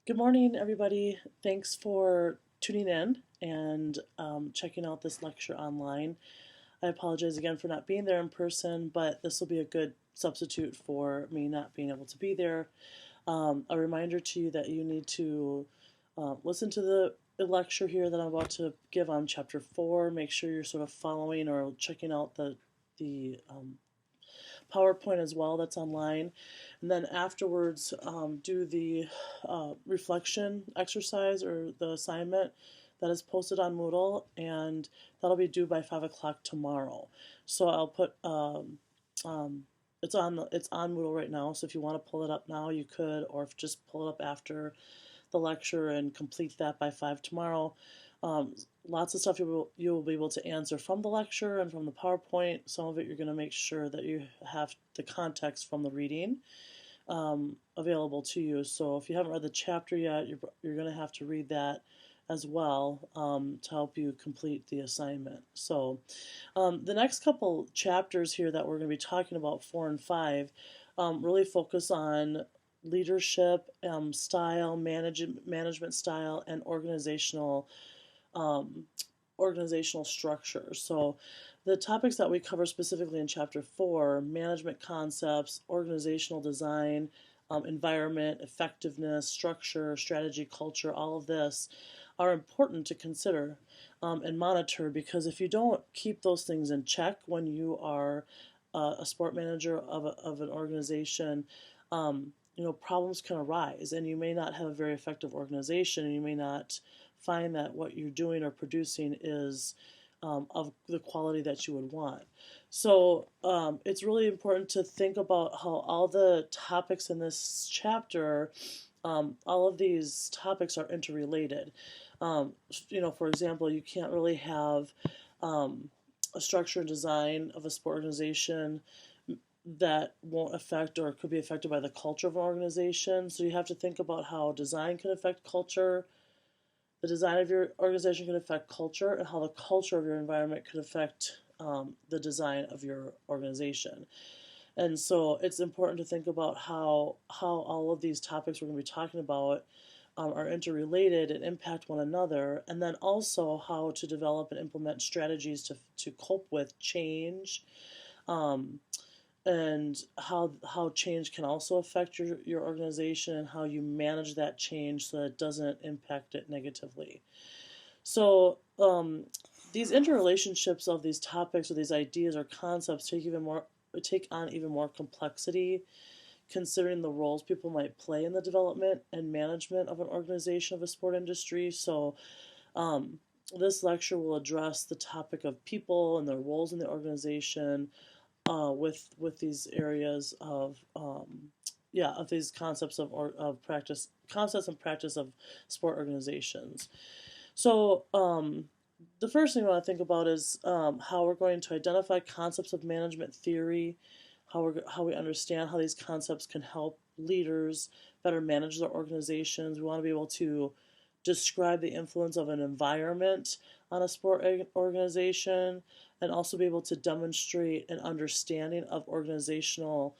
Good morning, everybody. Thanks for tuning in and checking out this lecture online. I apologize again for not being there in person, but this will be a good substitute for me not being able to be there. A reminder to you that you need to listen to the lecture here that I'm about to give on chapter 4. Make sure you're sort of following or checking out the PowerPoint as well that's online. And then afterwards, do the reflection exercise or the assignment that is posted on Moodle, and that'll be due by 5 o'clock tomorrow. So I'll put it's on Moodle right now. So if you want to pull it up now, you could, or if just pull it up after the lecture and complete that by 5 tomorrow. Um, Lots of stuff you will be able to answer from the lecture and from the PowerPoint. Some of it you're going to make sure that you have the context from the reading available to you. So if you haven't read the chapter yet, you're going to have to read that as well to help you complete the assignment. So the next couple chapters here that we're going to be talking about, 4 and 5, really focus on leadership style, management style, and um, organizational structure. So the topics that we cover specifically in chapter 4, management concepts, organizational design, environment, effectiveness, structure, strategy, culture, all of this are important to consider and monitor, because if you don't keep those things in check when you are a sport manager of an organization, problems can arise, and you may not have a very effective organization, and you may not find that what you're doing or producing is of the quality that you would want. So it's really important to think about how all the topics in this chapter, all of these topics are interrelated. For example, you can't really have a structure and design of a sport organization that won't affect or could be affected by the culture of an organization. So you have to think about how design can affect culture, the design of your organization can affect culture, and how the culture of your environment could affect the design of your organization. And so it's important to think about how all of these topics we're going to be talking about are interrelated and impact one another, and then also how to develop and implement strategies to cope with change, um, and how change can also affect your organization, and how you manage that change so that it doesn't impact it negatively. So these interrelationships of these topics or these ideas or concepts take on even more complexity, considering the roles people might play in the development and management of an organization of a sport industry. So um, this lecture will address the topic of people and their roles in the organization, with these areas of these concepts and practice of sport organizations. So the first thing I want to think about is how we're going to identify concepts of management theory, how we understand how these concepts can help leaders better manage their organizations. We want to be able to describe the influence of an environment on a sport organization, and also be able to demonstrate an understanding of organizational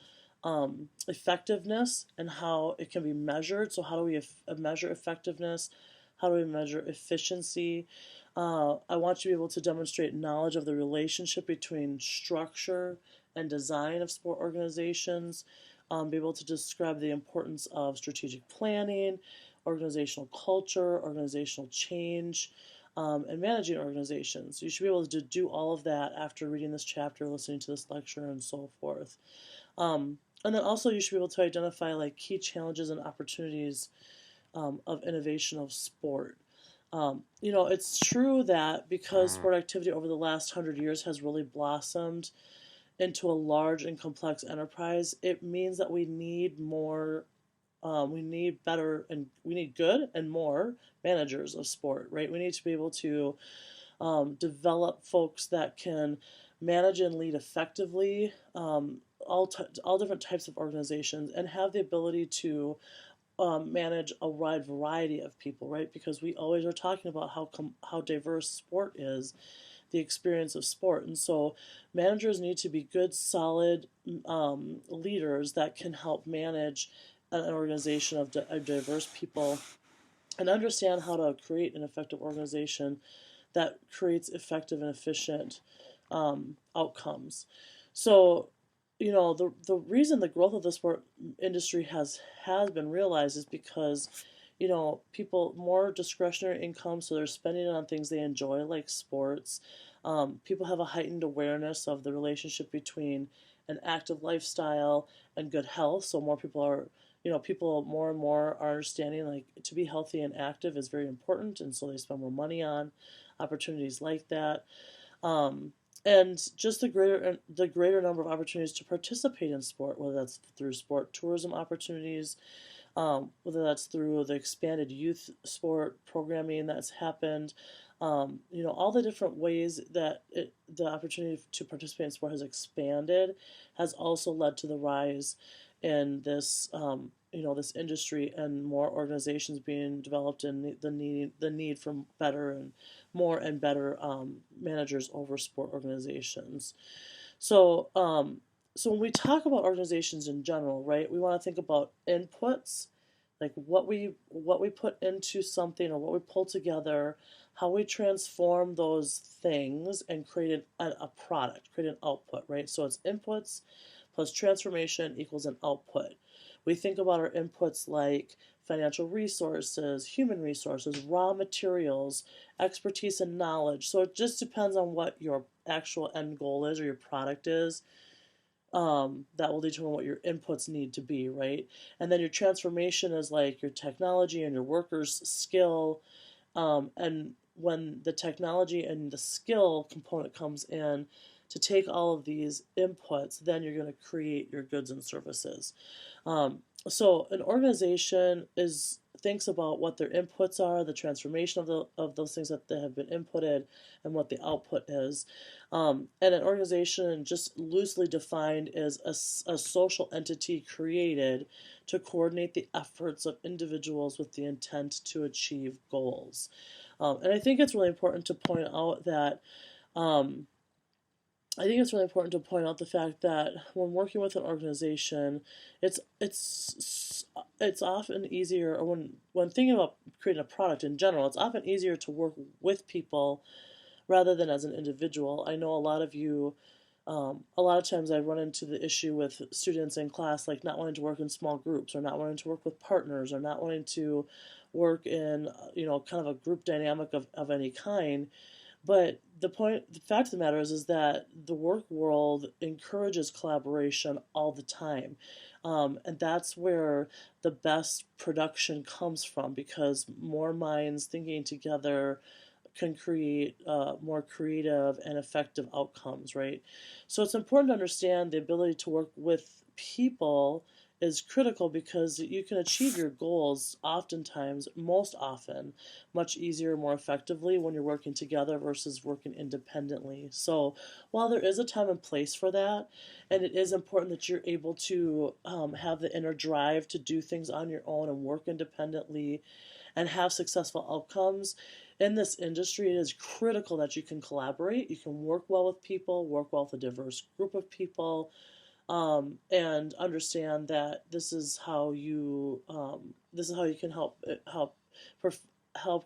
effectiveness and how it can be measured. So how do we measure effectiveness? How do we measure efficiency? I want you to be able to demonstrate knowledge of the relationship between structure and design of sport organizations, be able to describe the importance of strategic planning, organizational culture, organizational change, and managing organizations. You should be able to do all of that after reading this chapter, listening to this lecture, and so forth. And then also you should be able to identify like key challenges and opportunities of innovation of sport. It's true that because sport activity over the last 100 years has really blossomed into a large and complex enterprise, it means that we need more, we need better, and we need good and more managers of sport, right? We need to be able to develop folks that can manage and lead effectively all different types of organizations, and have the ability to manage a wide variety of people, right? Because we always are talking about how diverse sport is, the experience of sport, and so managers need to be good, solid leaders that can help manage an organization of diverse people, and understand how to create an effective organization that creates effective and efficient outcomes. So, the reason the growth of the sport industry has been realized is because, people more discretionary income, so they're spending it on things they enjoy, like sports. People have a heightened awareness of the relationship between an active lifestyle and good health. So more people are, people more and more are understanding like to be healthy and active is very important, and so they spend more money on opportunities like that. Um, and just the greater number of opportunities to participate in sport, whether that's through sport tourism opportunities, whether that's through the expanded youth sport programming that's happened, all the different ways that the opportunity to participate in sport has expanded has also led to the rise in this industry and more organizations being developed and the need for better and better managers over sport organizations. So, so when we talk about organizations in general, right, we want to think about inputs, like what we put into something or what we pull together, how we transform those things and create a product, create an output, right? So it's inputs plus transformation equals an output. We think about our inputs like financial resources, human resources, raw materials, expertise, and knowledge. So it just depends on what your actual end goal is or your product is. That will determine what your inputs need to be, right? And then your transformation is like your technology and your workers' skill. And when the technology and the skill component comes in to take all of these inputs, then you're going to create your goods and services. Um, so an organization thinks about what their inputs are, the transformation of those things that they have been inputted, and what the output is. And an organization, just loosely defined, is a social entity created to coordinate the efforts of individuals with the intent to achieve goals. And I think it's really important to point out that um, I think it's really important to point out the fact that when working with an organization, it's often easier, or when thinking about creating a product in general, it's often easier to work with people rather than as an individual. I know a lot of you, a lot of times I run into the issue with students in class, like not wanting to work in small groups or not wanting to work with partners or not wanting to work in, kind of a group dynamic of any kind. But the fact of the matter is that the work world encourages collaboration all the time. And that's where the best production comes from because more minds thinking together can create more creative and effective outcomes, right? So it's important to understand the ability to work with people is critical because you can achieve your goals oftentimes, most often, much easier, more effectively when you're working together versus working independently. So while there is a time and place for that, and it is important that you're able to have the inner drive to do things on your own and work independently and have successful outcomes, in this industry, it is critical that you can collaborate, you can work well with people, work well with a diverse group of people, and understand that this is how you can help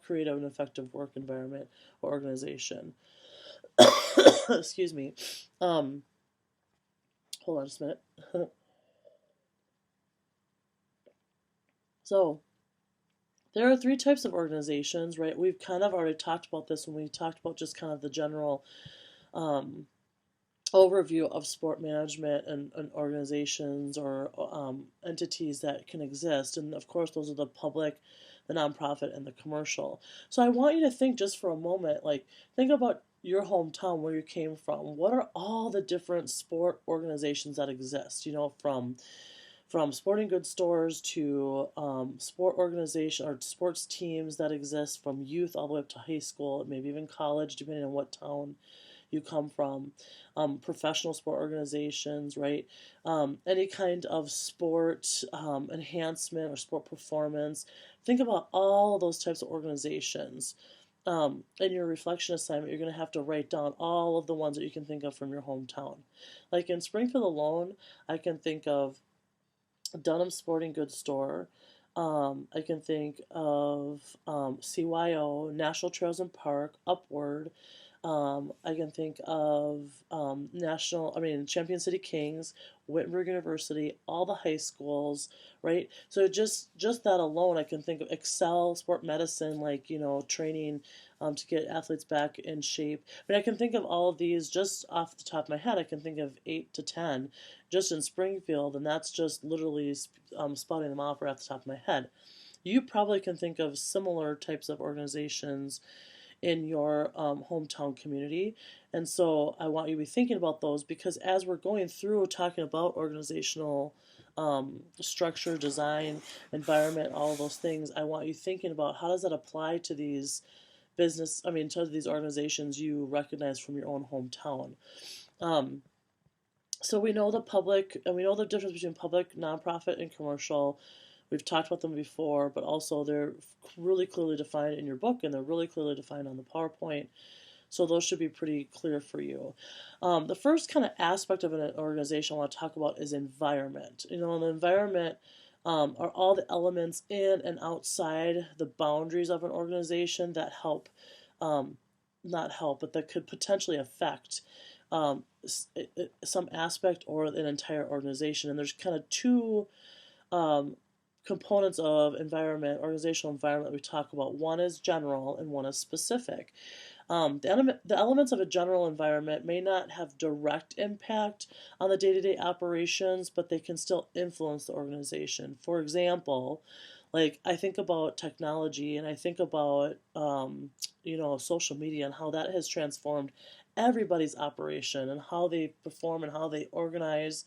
create an effective work environment or organization. Excuse me. Um, Hold on just a minute. So there are three types of organizations, right? We've kind of already talked about this when we talked about just kind of the general um, overview of sport management and organizations or entities that can exist. And of course, those are the public, the nonprofit, and the commercial. So I want you to think just for a moment, like, think about your hometown where you came from. What are all the different sport organizations that exist? From sporting goods stores to sport organization or sports teams that exist from youth all the way up to high school, maybe even college, depending on what town you come from, professional sport organizations, right? Any kind of sport enhancement or sport performance. Think about all of those types of organizations. In your reflection assignment, you're going to have to write down all of the ones that you can think of from your hometown. Like in Springfield alone, I can think of Dunham Sporting Goods Store. I can think of CYO, National Trails and Park, Upward. I can think of Champion City Kings, Wittenberg University, all the high schools, right? So just that alone, I can think of Excel, Sport Medicine, like training to get athletes back in shape. I mean, I can think of all of these just off the top of my head. I can think of 8 to 10 just in Springfield, and that's just literally spouting them off right off the top of my head. You probably can think of similar types of organizations in your hometown community. And so I want you to be thinking about those, because as we're going through talking about organizational structure, design, environment, all of those things, I want you thinking about how does that apply to these to these organizations you recognize from your own hometown. Um, so we know the public, and we know the difference between public, nonprofit, and commercial. We've talked about them before, but also they're really clearly defined in your book, and they're really clearly defined on the PowerPoint. So those should be pretty clear for you. The first kind of aspect of an organization I want to talk about is environment. And the environment are all the elements in and outside the boundaries of an organization that help, not help, but that could potentially affect some aspect or an entire organization. And there's kind of two um, components of organizational environment we talk about. One is general and one is specific. The elements of a general environment may not have direct impact on the day-to-day operations, but they can still influence the organization. For example, like I think about technology, and I think about social media and how that has transformed everybody's operation and how they perform and how they organize,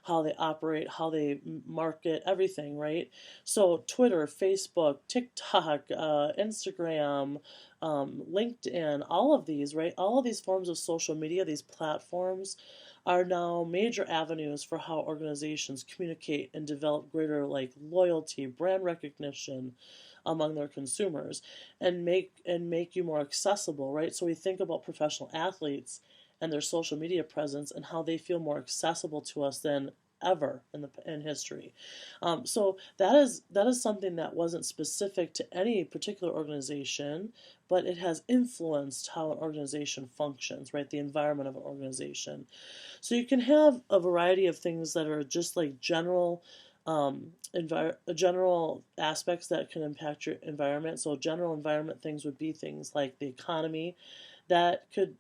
how they operate, how they market, everything, right? So Twitter, Facebook, TikTok, Instagram, LinkedIn, all of these, right? All of these forms of social media, these platforms, are now major avenues for how organizations communicate and develop greater like loyalty, brand recognition among their consumers, and make you more accessible, right? So we think about professional athletes and their social media presence and how they feel more accessible to us than ever in history. So that is something that wasn't specific to any particular organization, but it has influenced how an organization functions, right? The environment of an organization. So you can have a variety of things that are just like general aspects that can impact your environment. So general environment things would be things like the economy, that could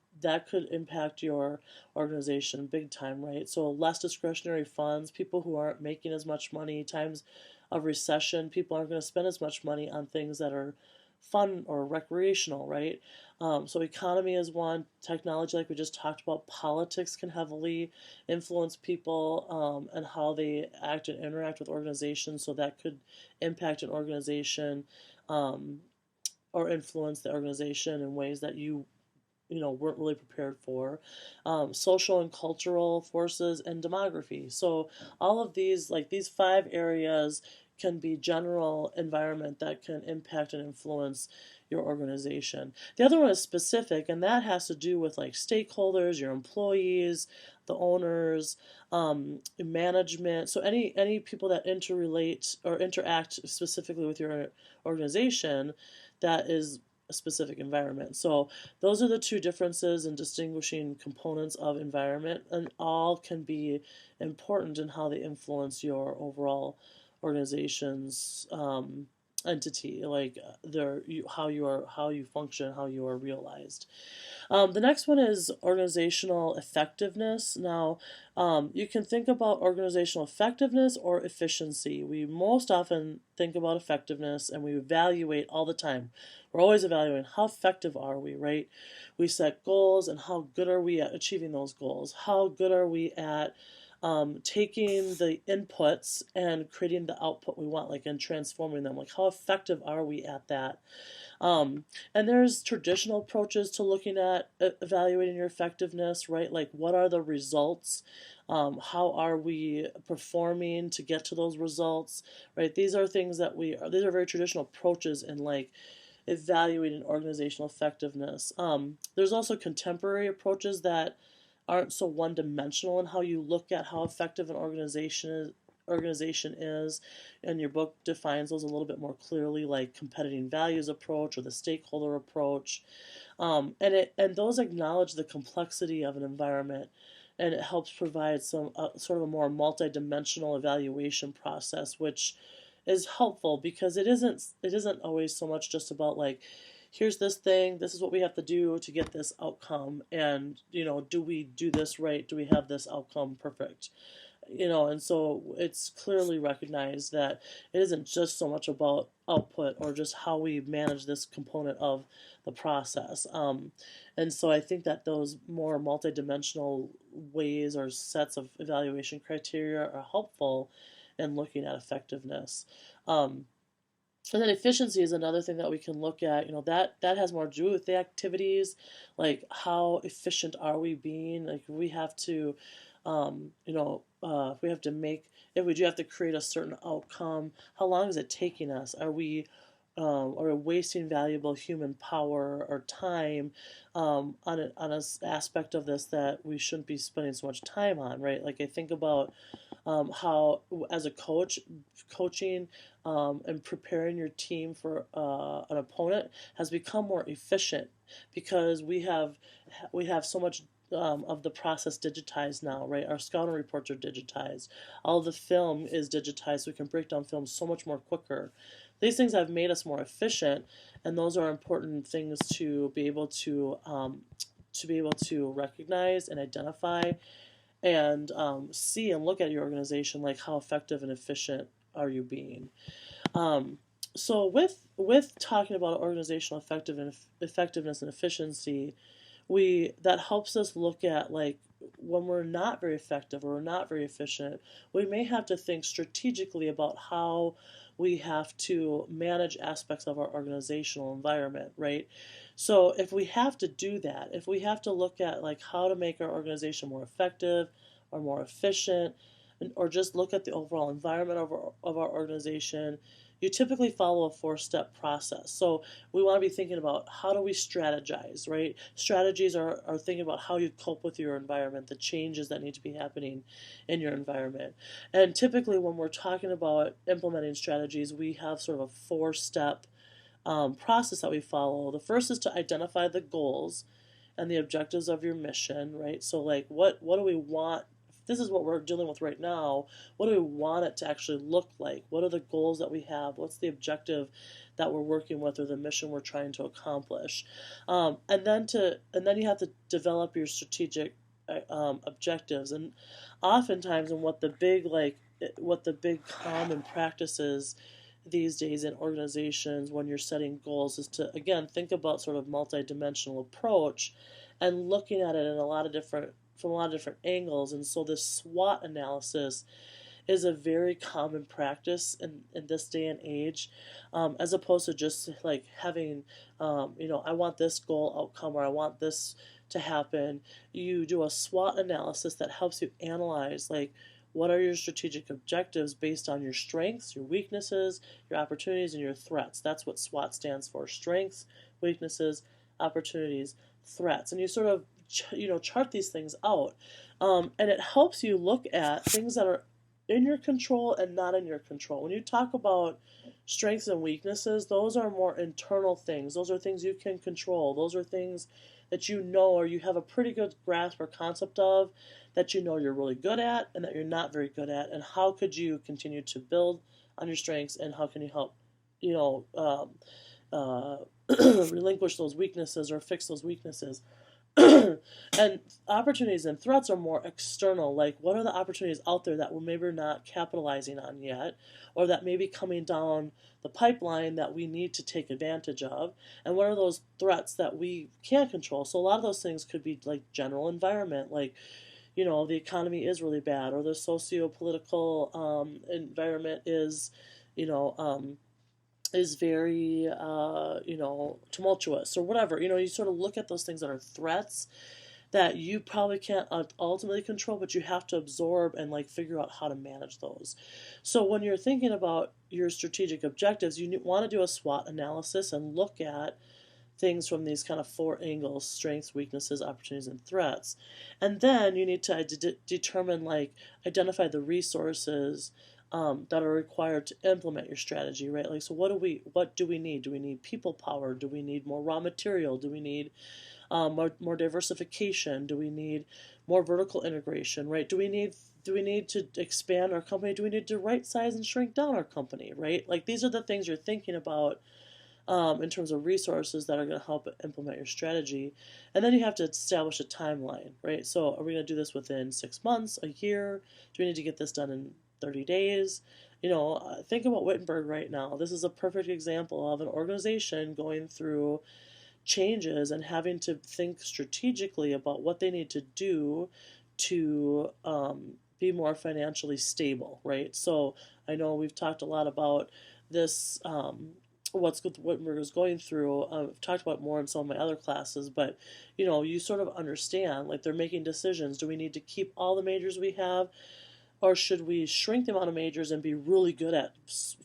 impact your organization big time, right? So less discretionary funds, people who aren't making as much money, times of recession, people aren't going to spend as much money on things that are fun or recreational, right? So economy is one, technology, like we just talked about, politics can heavily influence people and how they act and interact with organizations. So that could impact an organization or influence the organization in ways that you weren't really prepared for. Social and cultural forces and demography. So all of these, like these 5 areas, can be general environment that can impact and influence your organization. The other one is specific, and that has to do with like stakeholders, your employees, the owners, management. So any people that interrelate or interact specifically with your organization, that is a specific environment. So those are the two differences and distinguishing components of environment, and all can be important in how they influence your overall organization's entity, like how you function, how you are realized. The next one is organizational effectiveness. Now, you can think about organizational effectiveness or efficiency. We most often think about effectiveness, and we evaluate all the time. We're always evaluating how effective are we, right? We set goals, and how good are we at achieving those goals? How good are we at taking the inputs and creating the output we want, like, and transforming them? Like, how effective are we at that? And there's traditional approaches to looking at evaluating your effectiveness, right? Like, what are the results? How are we performing to get to those results, right? These are things that these are very traditional approaches in like evaluating organizational effectiveness. There's also contemporary approaches that aren't so one-dimensional in how you look at how effective an organization organization is, and your book defines those a little bit more clearly, like competing values approach or the stakeholder approach. And those acknowledge the complexity of an environment, and it helps provide some sort of a more multidimensional evaluation process, which is helpful because it isn't always so much just about like, here's this thing, this is what we have to do to get this outcome, and do we do this right, do we have this outcome perfect, and so it's clearly recognized that it isn't just so much about output or just how we manage this component of the process. And so I think that those more multidimensional ways or sets of evaluation criteria are helpful in looking at effectiveness. And then efficiency is another thing that we can look at. That has more to do with the activities, like how efficient are we being? Like we have to, if we have to if we do have to create a certain outcome, how long is it taking us? Are we wasting valuable human power or time on an aspect of this that we shouldn't be spending so much time on, right? Like I think about how, as a coaching and preparing your team for an opponent has become more efficient because we have so much of the process digitized now, right? Our scouting reports are digitized. All the film is digitized, so we can break down film so much more quicker. These things have made us more efficient, and those are important things to be able to recognize and identify and see and look at your organization, like how effective and efficient are you being. So with talking about organizational effectiveness and efficiency, that helps us look at, like, when we're not very effective or we're not very efficient, we may have to think strategically about how we have to manage aspects of our organizational environment, right? So if we have to do that, if we have to look at like how to make our organization more effective or more efficient, or just look at the overall environment of our organization, you typically follow a 4-step process. So we want to be thinking about how do we strategize, right? Strategies are thinking about how you cope with your environment, the changes that need to be happening in your environment. And typically when we're talking about implementing strategies, we have sort of a 4-step process that we follow. The first is to identify the goals and the objectives of your mission, right? So like what do we want? This is what we're dealing with right now. What do we want it to actually look like? What are the goals that we have? What's the objective that we're working with, or the mission we're trying to accomplish? And then you have to develop your strategic objectives. And oftentimes, and what the big common practices these days in organizations when you're setting goals is to, again, think about sort of multidimensional approach and looking at it in from a lot of different angles. And so this SWOT analysis is a very common practice in this day and age, as opposed to just like having, I want this goal outcome or I want this to happen. You do a SWOT analysis that helps you analyze, like, what are your strategic objectives based on your strengths, your weaknesses, your opportunities, and your threats. That's what SWOT stands for: strengths, weaknesses, opportunities, threats. And you sort of chart these things out, and it helps you look at things that are in your control and not in your control. When you talk about strengths and weaknesses, those are more internal things. Those are things you can control. Those are things that or you have a pretty good grasp or concept of, that you're really good at and that you're not very good at, and how could you continue to build on your strengths, and how can you help relinquish those weaknesses or fix those weaknesses. And opportunities and threats are more external, like what are the opportunities out there that we're maybe not capitalizing on yet, or that may be coming down the pipeline that we need to take advantage of, and what are those threats that we can't control. So a lot of those things could be like general environment, like the economy is really bad, or the socio-political environment is very, tumultuous, or whatever. You sort of look at those things that are threats that you probably can't ultimately control, but you have to absorb and like figure out how to manage those. So when you're thinking about your strategic objectives, you want to do a SWOT analysis and look at things from these kind of 4 angles: strengths, weaknesses, opportunities, and threats. And then you need to determine, like, identify the resources that are required to implement your strategy, right? Like, so what do we need? Do we need people power? Do we need more raw material? Do we need more diversification? Do we need more vertical integration, right? Do we need to expand our company? Do we need to right size and shrink down our company, right? Like, these are the things you're thinking about in terms of resources that are going to help implement your strategy. And then you have to establish a timeline, right? So are we going to do this within 6 months, a year? Do we need to get this done in 30 days? Think about Wittenberg right now. This is a perfect example of an organization going through changes and having to think strategically about what they need to do to be more financially stable, right? So I know we've talked a lot about this, what Wittenberg is going through. I've talked about more in some of my other classes, but you sort of understand, like, they're making decisions. Do we need to keep all the majors we have, or should we shrink the amount of majors and be really good at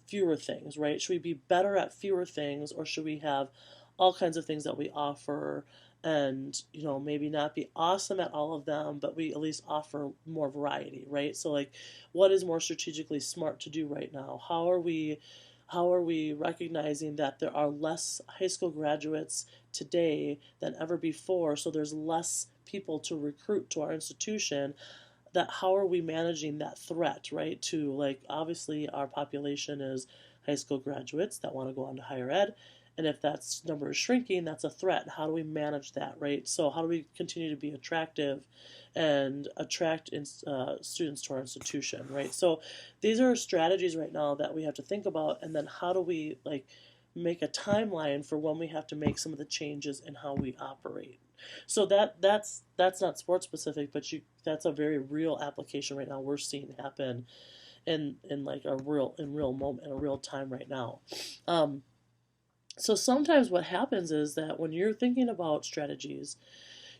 fewer things, right? Should we be better at fewer things, or should we have all kinds of things that we offer, and maybe not be awesome at all of them, but we at least offer more variety, right? So, like, what is more strategically smart to do right now? How are we recognizing that there are less high school graduates today than ever before, so there's less people to recruit to our institution? That How are we managing that threat, right? To, like, obviously our population is high school graduates that want to go on to higher ed, and if that number is shrinking, that's a threat. How do we manage that, right? So how do we continue to be attractive and attract students to our institution, right? So these are strategies right now that we have to think about, and then how do we, like, make a timeline for when we have to make some of the changes in how we operate. So that's not sports specific, but that's a very real application right now we're seeing happen in like a real moment, in a real time right now. So sometimes what happens is that when you're thinking about strategies,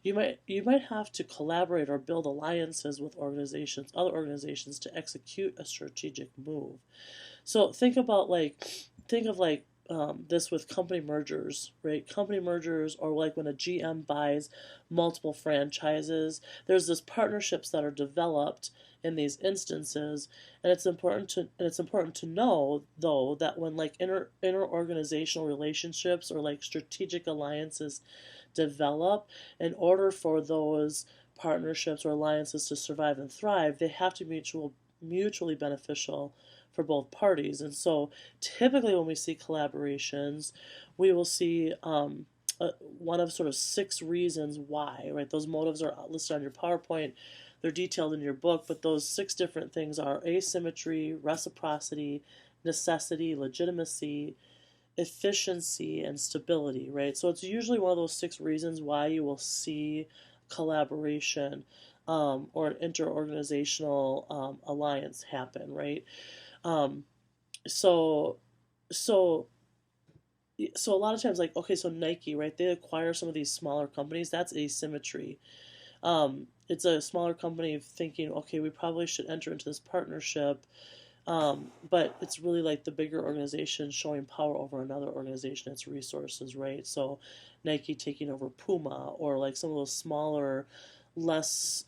you might have to collaborate or build alliances with other organizations to execute a strategic move. So think of this with company mergers, right? Company mergers, or like when a GM buys multiple franchises, there's this partnerships that are developed in these instances, and it's important to know, though, that when, like, interorganizational relationships or like strategic alliances develop, in order for those partnerships or alliances to survive and thrive, they have to be mutually beneficial for both parties. And so typically when we see collaborations, we will see one of sort of 6 reasons why, right? Those motives are listed on your PowerPoint. They're detailed in your book, but those 6 different things are asymmetry, reciprocity, necessity, legitimacy, efficiency, and stability, right? So it's usually one of those 6 reasons why you will see collaboration or an interorganizational alliance happen, right? Um, so, so, so a lot of times, like, okay, so Nike, right? They acquire some of these smaller companies. That's asymmetry. It's a smaller company thinking, okay, we probably should enter into this partnership, but it's really like the bigger organization showing power over another organization, its resources, right? So Nike taking over Puma, or like some of those smaller, less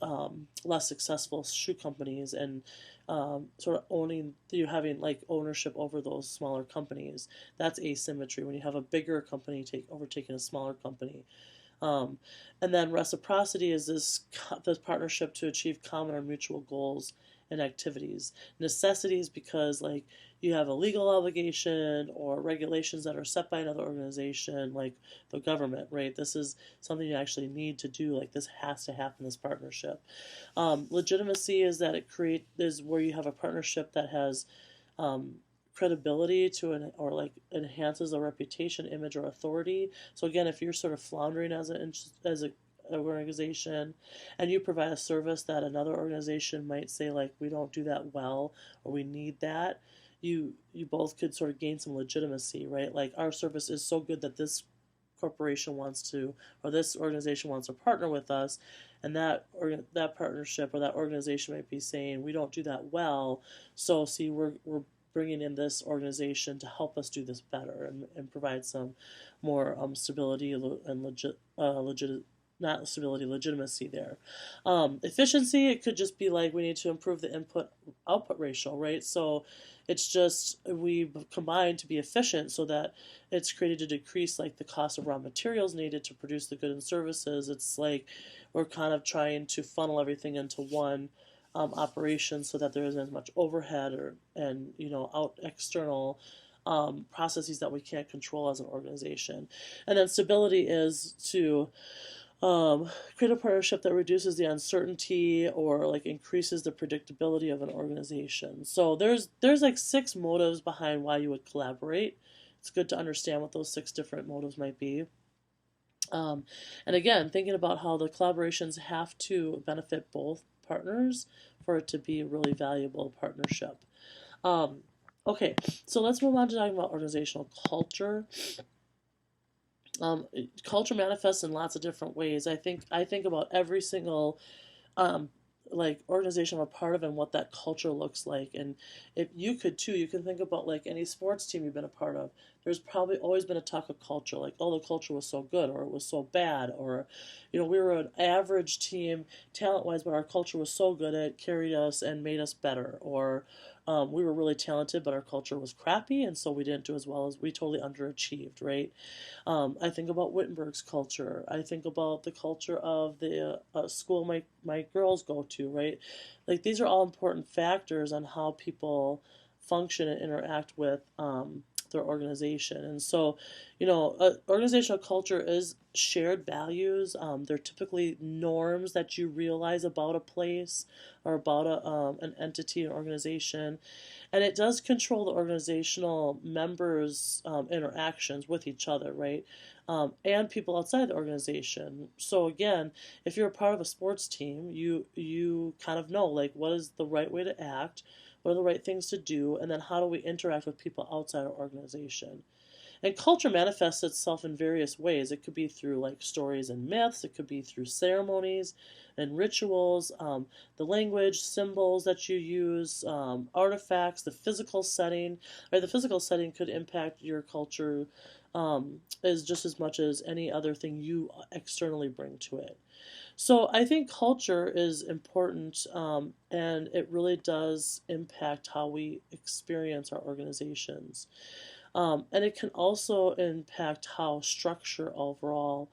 successful shoe companies, and sort of having like ownership over those smaller companies. That's asymmetry, when you have a bigger company overtaking a smaller company. Um, and then reciprocity is this partnership to achieve common or mutual goals and activities. Necessities, because, like, you have a legal obligation or regulations that are set by another organization, like the government, right? This is something you actually need to do. Like, this has to happen, this partnership. Legitimacy is where you have a partnership that has um, credibility or like enhances a reputation, image, or authority. So again, if you're sort of floundering as a organization, and you provide a service that another organization might say, like, we don't do that well, or we need that, you both could sort of gain some legitimacy, right? Like, our service is so good that this corporation wants to, or this organization wants to partner with us, and that partnership or that organization might be saying, we don't do that well, so see, we're bringing in this organization to help us do this better, and provide some more stability and legitimacy not stability, legitimacy there. Efficiency, it could just be like we need to improve the input output ratio, right? So it's just we combine to be efficient so that it's created to decrease like the cost of raw materials needed to produce the goods and services. It's like we're kind of trying to funnel everything into one operation so that there isn't as much overhead or and out external processes that we can't control as an organization. And then stability is to create a partnership that reduces the uncertainty or like increases the predictability of an organization. So there's like 6 motives behind why you would collaborate. It's good to understand what those 6 different motives might be. And again, thinking about how the collaborations have to benefit both partners for it to be a really valuable partnership. Okay, so let's move on to talking about organizational culture. Culture manifests in lots of different ways. I think about every single like organization I'm a part of and what that culture looks like. And if you could too, you can think about like any sports team you've been a part of. There's probably always been a talk of culture, like, oh, the culture was so good or it was so bad, or we were an average team talent wise, but our culture was so good it carried us and made us better, or we were really talented, but our culture was crappy, and so we didn't do as well as we totally underachieved, right? I think about Wittenberg's culture. I think about the culture of the school my girls go to, right? Like these are all important factors on how people function and interact with their organization. And so, organizational culture is shared values. They're typically norms that you realize about a place or about an entity, an organization. And it does control the organizational members' interactions with each other, right? And people outside the organization. So again, if you're a part of a sports team, you kind of know like what is the right way to act, what are the right things to do, and then how do we interact with people outside our organization. And culture manifests itself in various ways. It could be through like stories and myths. It could be through ceremonies and rituals, the language, symbols that you use, artifacts, the physical setting. Right, the physical setting could impact your culture as just as much as any other thing you externally bring to it. So I think culture is important, and it really does impact how we experience our organizations. And it can also impact how structure overall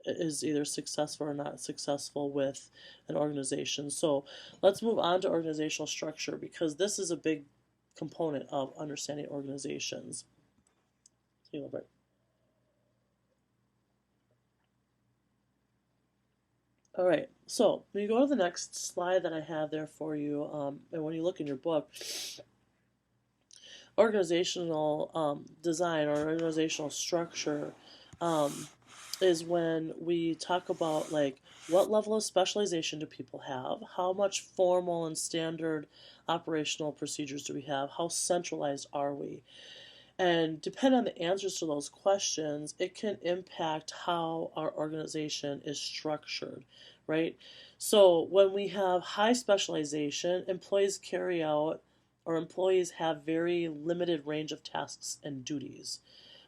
is either successful or not successful with an organization. So let's move on to organizational structure because this is a big component of understanding organizations. Take a break. All right, so when you go to the next slide that I have there for you, and when you look in your book, organizational design or organizational structure is when we talk about like what level of specialization do people have, how much formal and standard operational procedures do we have, how centralized are we, and depending on the answers to those questions, it can impact how our organization is structured, right? So when we have high specialization, employees have very limited range of tasks and duties.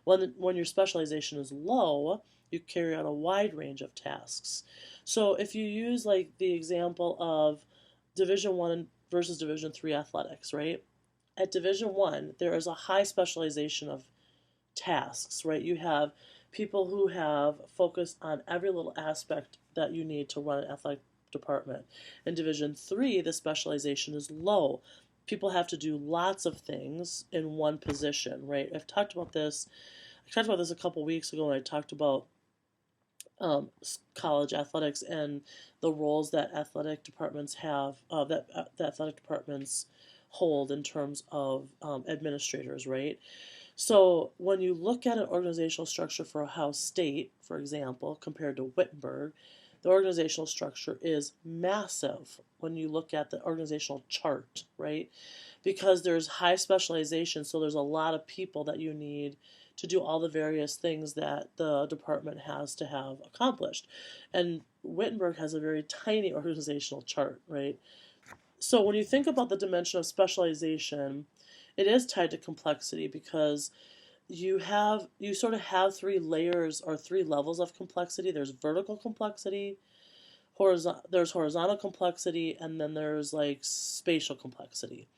When your specialization is low, you carry out a wide range of tasks. So if you use like the example of Division 1 versus Division 3 athletics, right? At Division 1, there is a high specialization of tasks, right? You have people who have focused on every little aspect that you need to run an athletic department. In Division 3, the specialization is low. People have to do lots of things in one position, right? I talked about this a couple weeks ago when I talked about college athletics and the roles that athletic departments have, that athletic departments hold in terms of administrators, right? So when you look at an organizational structure for Ohio State, for example, compared to Wittenberg, the organizational structure is massive when you look at the organizational chart, right? Because there's high specialization, so there's a lot of people that you need to do all the various things that the department has to have accomplished. And Wittenberg has a very tiny organizational chart, right? So when you think about the dimension of specialization, it is tied to complexity because you sort of have three layers or three levels of complexity. There's vertical complexity, there's horizontal complexity, and then there's like spatial complexity.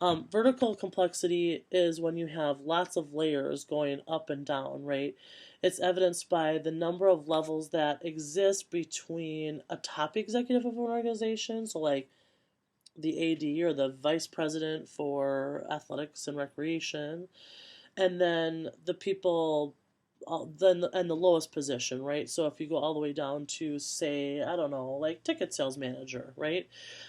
Vertical complexity is when you have lots of layers going up and down, right? It's evidenced by the number of levels that exist between a top executive of an organization, so like the AD or the vice president for athletics and recreation, and then the people then and the lowest position, right? So if you go all the way down to, say, I don't know, like ticket sales manager, right?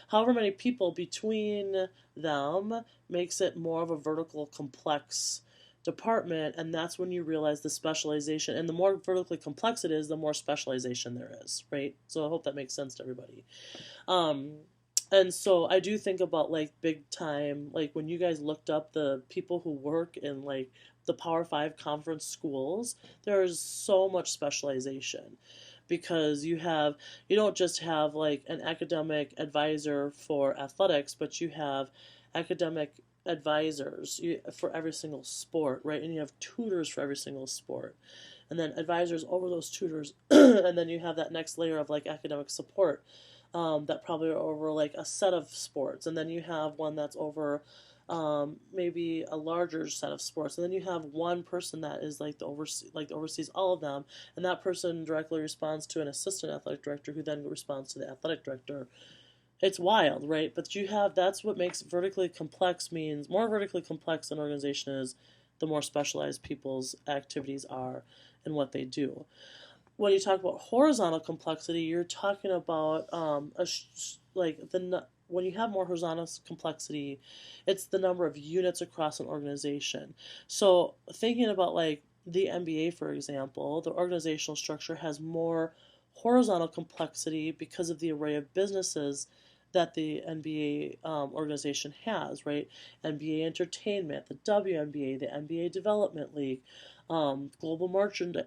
However many people between them makes it more of a vertical complex department, and that's when you realize the specialization. And the more vertically complex it is, the more specialization there is, right? So I hope that makes sense to everybody. Um, and so I do think about like big time, like when you guys looked up the people who work in like the Power Five conference schools, there's so much specialization because you don't just have like an academic advisor for athletics, but you have academic advisors for every single sport, right? And you have tutors for every single sport. And then advisors over those tutors, and then you have that next layer of like academic support that probably are over like a set of sports, and then you have one that's over maybe a larger set of sports, and then you have one person that is like oversees all of them, and that person directly responds to an assistant athletic director who then responds to the athletic director. It's wild, right? But that's what makes vertically complex means more vertically complex an organization is, the more specialized people's activities are and what they do. When you talk about horizontal complexity, you're talking about when you have more horizontal complexity, it's the number of units across an organization. So thinking about like the NBA, for example, the organizational structure has more horizontal complexity because of the array of businesses that the NBA organization has, right? NBA Entertainment, the WNBA, the NBA Development League, Global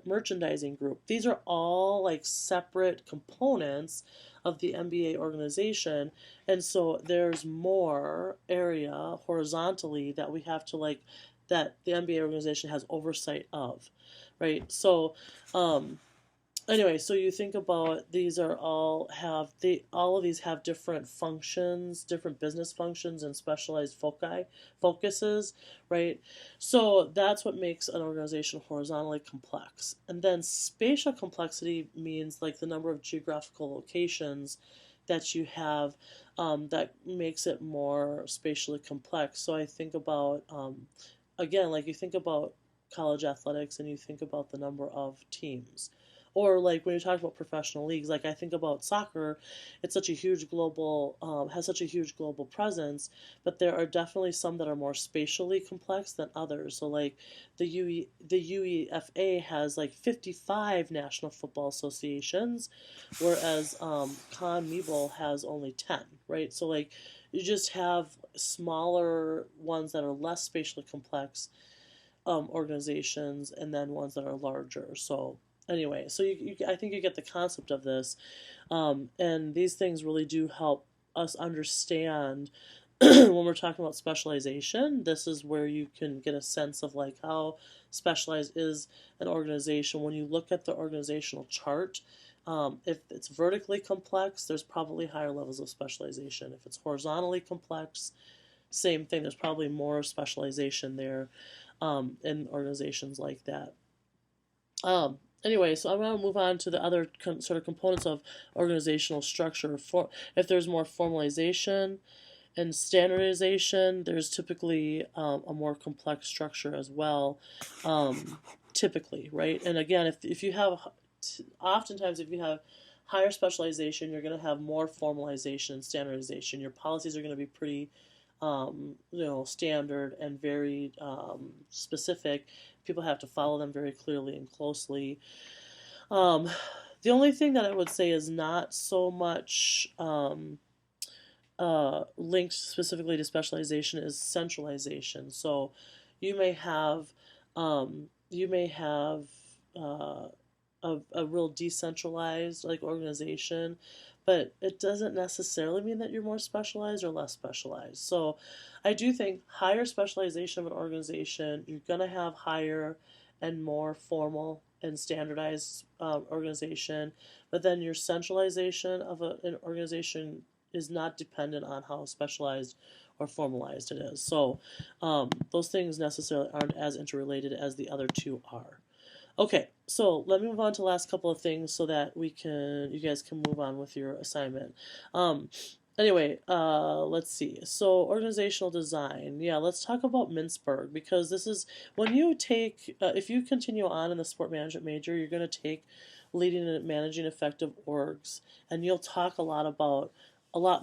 Merchandising Group. These are all like separate components of the NBA organization, and so there's more area horizontally that we have to like that the NBA organization has oversight of, right? So, um, anyway, so you think about these are all of these have different functions, different business functions and specialized focuses, right? So that's what makes an organization horizontally complex. And then spatial complexity means like the number of geographical locations that you have, that makes it more spatially complex. So I think about again, like you think about college athletics and you think about the number of teams, or like when you're talking about professional leagues, like I think about soccer, it's such a huge global, has such a huge global presence, but there are definitely some that are more spatially complex than others. So like the UEFA has like 55 national football associations, whereas CONMEBOL has only 10, right? So like you just have smaller ones that are less spatially complex organizations, and then ones that are larger. So anyway, so I think you get the concept of this, and these things really do help us understand when we're talking about specialization. This is where you can get a sense of like how specialized is an organization when you look at the organizational chart. If it's vertically complex, there's probably higher levels of specialization. If it's horizontally complex, same thing. There's probably more specialization there in organizations like that. Anyway, so I'm going to move on to the other sort of components of organizational structure. If there's more formalization and standardization, there's typically a more complex structure as well, typically, right? And again, if you have, oftentimes if you have higher specialization, you're going to have more formalization and standardization. Your policies are going to be pretty standard and very specific. People have to follow them very clearly and closely. The only thing that I would say is not so much linked specifically to specialization is centralization. So you may have uh, a real decentralized like organization, but it doesn't necessarily mean that you're more specialized or less specialized. So I do think higher specialization of an organization, you're going to have higher and more formal and standardized organization, but then your centralization of an organization is not dependent on how specialized or formalized it is. So those things necessarily aren't as interrelated as the other two are. Okay, so let me move on to the last couple of things so that you guys can move on with your assignment. Um, let's see. So organizational design. Yeah, let's talk about Mintzberg because this is when you take, if you continue on in the sport management major, you're going to take leading and managing effective orgs, and you'll talk a lot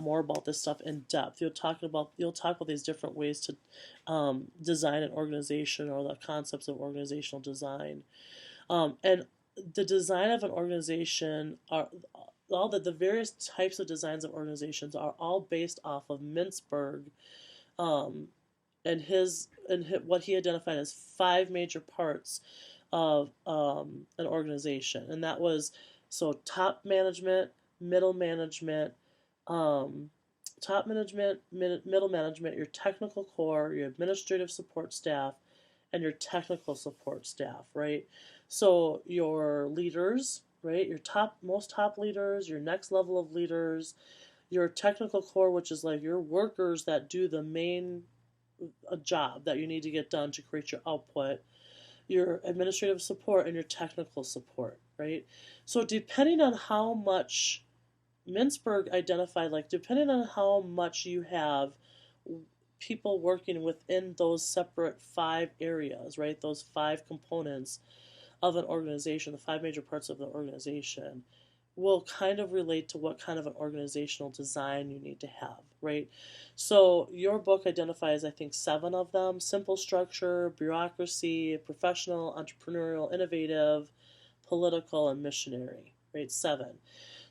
more about this stuff in depth. You'll talk about these different ways to design an organization or the concepts of organizational design. And the design of an organization are all the various types of designs of organizations are all based off of Mintzberg, um, what he identified as five major parts of an organization, and that was so middle management, um, middle management, your technical core, your administrative support staff, and your technical support staff, right? So your leaders, right? Your most top leaders, your next level of leaders, your technical core, which is like your workers that do the main job that you need to get done to create your output, your administrative support, and your technical support, right? So depending on how much Mintzberg identified, like depending on how much you have people working within those separate five areas, right? Those five components of an organization, the five major parts of the organization, will kind of relate to what kind of an organizational design you need to have, right? So your book identifies, I think, seven of them: simple structure, bureaucracy, professional, entrepreneurial, innovative, political, and missionary, right? Seven.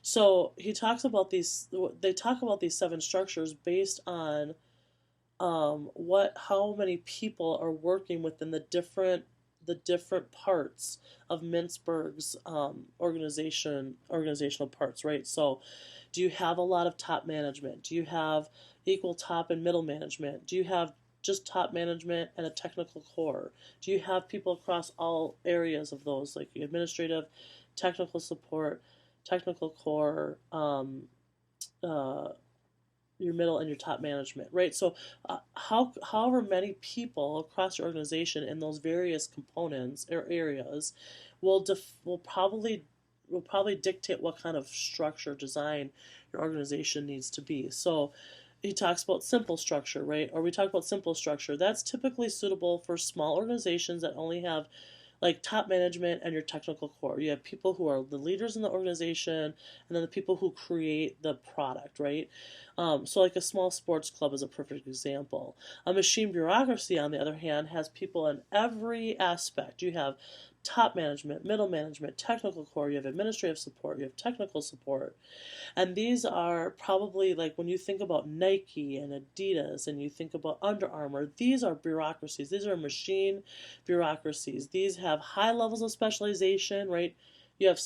So he talks about these. They talk about these seven structures based on how many people are working within the different parts of Mintzberg's organizational parts, right? So, do you have a lot of top management? Do you have equal top and middle management? Do you have just top management and a technical core? Do you have people across all areas of those, like administrative, technical support, technical core, uh, your middle and your top management, right? So, however many people across your organization in those various components or areas will probably dictate what kind of structure design your organization needs to be. So, he talks about simple structure, right? Or we talk about simple structure. That's typically suitable for small organizations that only have like top management and your technical core. You have people who are the leaders in the organization, and then the people who create the product, right? So, like a small sports club is a perfect example. A machine bureaucracy, on the other hand, has people in every aspect. You have top management, middle management, technical core, you have administrative support, you have technical support. And these are probably like when you think about Nike and Adidas and you think about Under Armour, these are bureaucracies. These are machine bureaucracies. These have high levels of specialization, right? You have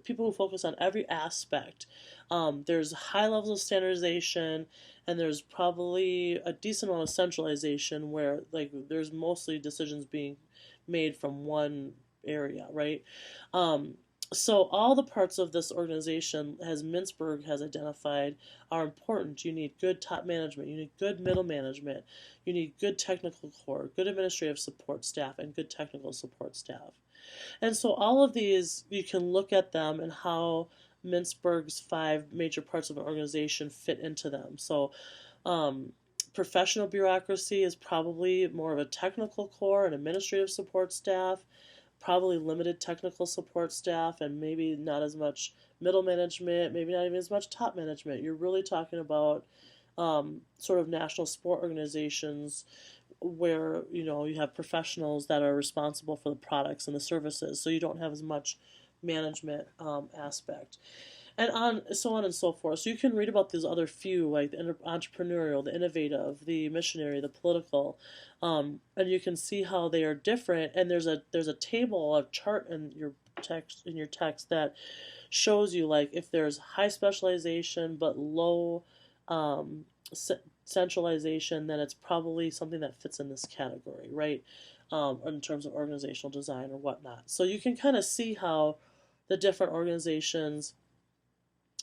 people who focus on every aspect. There's high levels of standardization, and there's probably a decent amount of centralization where like there's mostly decisions being made from one area, right? Um, so all the parts of this organization, as Mintzberg has identified, are important. You need good top management, you need good middle management, you need good technical core, good administrative support staff, and good technical support staff. And so all of these, you can look at them and how Mintzberg's five major parts of an organization fit into them. So um, professional bureaucracy is probably more of a technical core and administrative support staff, probably limited technical support staff, and maybe not as much middle management, maybe not even as much top management. You're really talking about sort of national sport organizations where you have professionals that are responsible for the products and the services, so you don't have as much management aspect, and on and so forth. So you can read about these other few, like the entrepreneurial, the innovative, the missionary, the political, and you can see how they are different. And there's a table, a chart in your text that shows you like if there's high specialization but low um, centralization, then it's probably something that fits in this category, right? In terms of organizational design or whatnot. So you can kind of see how the different organizations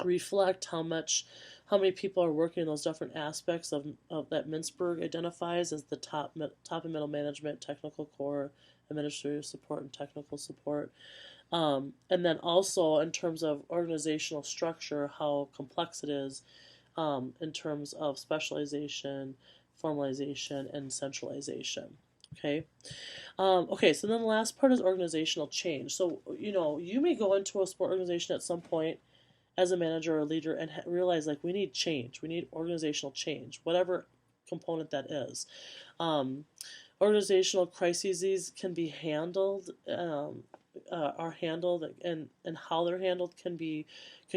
reflect how many people are working in those different aspects of that Mintzberg identifies as the top and middle management, technical core, administrative support, and technical support. And then also in terms of organizational structure, how complex it is in terms of specialization, formalization, and centralization. Okay. Okay, so then the last part is organizational change. So, you may go into a sport organization at some point as a manager or leader and realize like we need change. We need organizational change, whatever component that is. Organizational crises can be handled, are handled, and how they're handled can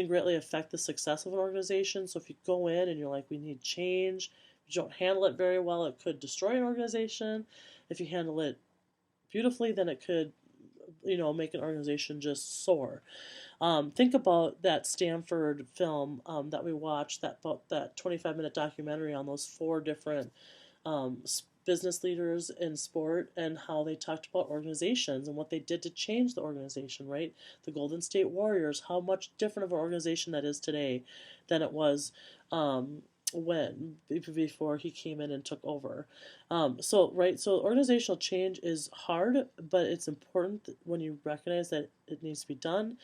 greatly affect the success of an organization. So if you go in and you're like, we need change, if you don't handle it very well, it could destroy an organization. If you handle it beautifully, then it could, make an organization just soar. Think about that Stanford film that we watched, that 25-minute documentary on those 4 different business leaders in sport and how they talked about organizations and what they did to change the organization, right? The Golden State Warriors, how much different of an organization that is today than it was before he came in and took over. So organizational change is hard, but it's important when you recognize that it needs to be done.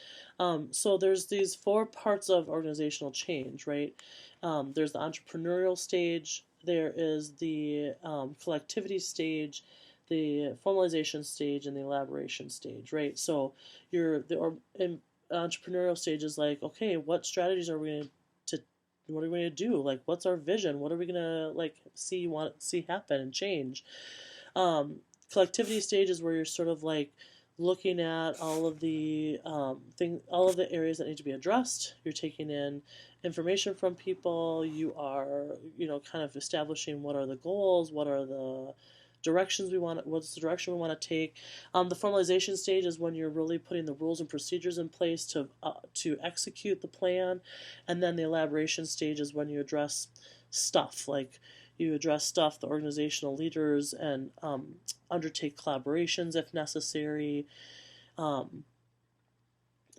So there's these 4 parts of organizational change, right? There's the entrepreneurial stage, there is the collectivity stage, the formalization stage, and the elaboration stage, right? So entrepreneurial stage is like, okay, what strategies are we going to what are we going to do? Like, what's our vision? What are we going to see happen and change? Collectivity stage is where you're sort of like looking at all of the all of the areas that need to be addressed. You're taking in information from people. You are, kind of establishing what are the goals, what are the what's the direction we want to take. The formalization stage is when you're really putting the rules and procedures in place to execute the plan, and then the elaboration stage is when you address stuff, like the organizational leaders, and undertake collaborations if necessary. And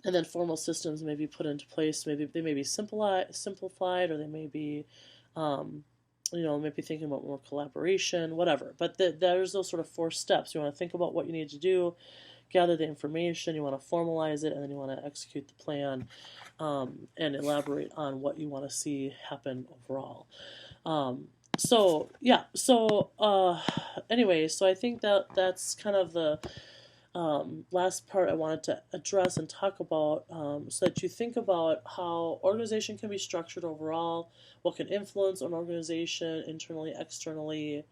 then formal systems may be put into place. Maybe they may be simplified, or they may be maybe thinking about more collaboration, whatever. But there's those sort of 4 steps. You want to think about what you need to do, gather the information, you want to formalize it, and then you want to execute the plan and elaborate on what you want to see happen overall. Anyway, so I think that's kind of the last part I wanted to address and talk about, so that you think about how organization can be structured overall, what can influence an organization internally, externally,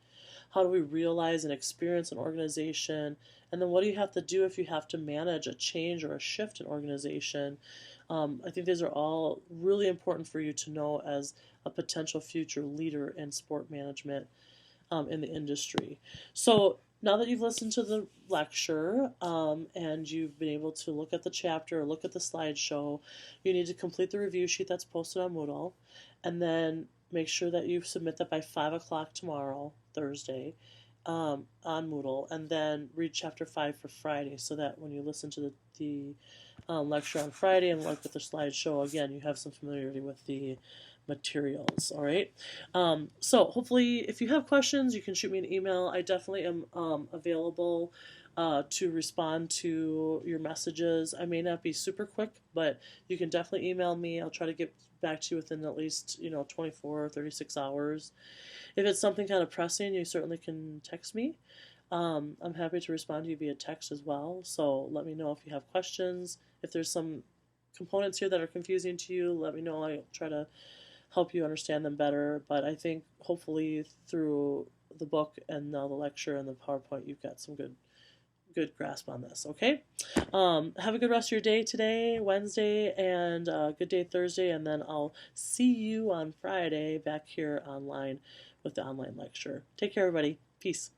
how do we realize and experience an organization, and then what do you have to do if you have to manage a change or a shift in organization. I think these are all really important for you to know as a potential future leader in sport management in the industry. So now that you've listened to the lecture and you've been able to look at the chapter, look at the slideshow, you need to complete the review sheet that's posted on Moodle, and then make sure that you submit that by 5 o'clock tomorrow, Thursday, on Moodle, and then read Chapter 5 for Friday, so that when you listen to the lecture on Friday and look at the slideshow, again, you have some familiarity with the materials. All right. So hopefully, if you have questions, you can shoot me an email. I definitely am available to respond to your messages. I may not be super quick, but you can definitely email me. I'll try to get back to you within at least 24 or 36 hours. If it's something kind of pressing, you certainly can text me. I'm happy to respond to you via text as well. So let me know if you have questions. If there's some components here that are confusing to you, let me know. I'll try to help you understand them better. But I think hopefully through the book and now the lecture and the PowerPoint, you've got some good grasp on this. Okay. Have a good rest of your day today, Wednesday, and good day Thursday, and then I'll see you on Friday back here online with the online lecture. Take care, everybody. Peace.